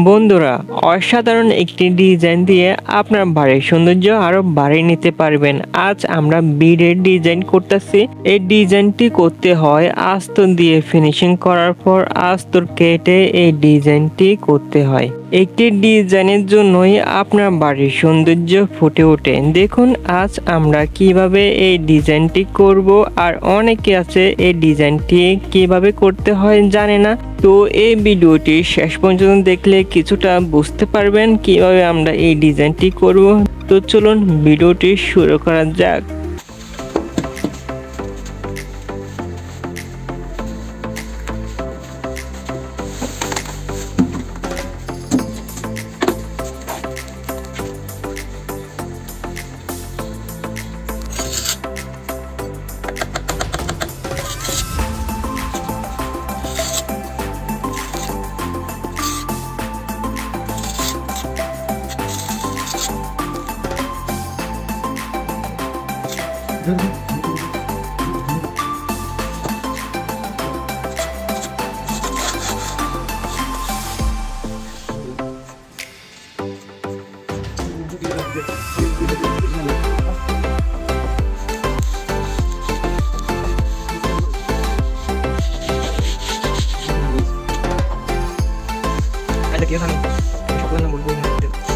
বন্ধুরা, অসাধারণ একটি ডিজাইন দিয়ে আপনার বাড়ির সৌন্দর্য আরো বাড়িয়ে নিতে পারবেন। আজ আমরা বিডের ডিজাইন করতেছি। এই ডিজাইনটি করতে হয় আস্তর দিয়ে ফিনিশিং করার পর আস্তর কেটে এই ডিজাইনটি করতে হয়। একটি ডিজাইনের জন্যই আপনার বাড়ির সৌন্দর্য ফুটে ওঠে। দেখুন আজ আমরা কিভাবে এই ডিজাইনটি করব। আর অনেকে আছে এই ডিজাইনটি কিভাবে করতে হয় জানে না। তো এই ভিডিওটি শেষ পর্যন্ত দেখলে কিছুটা বুঝতে পারবেন কিভাবে আমরা এই ডিজাইনটি করব। তো চলুন ভিডিওটি শুরু করা যাক। Ada kira kan, besok kan boleh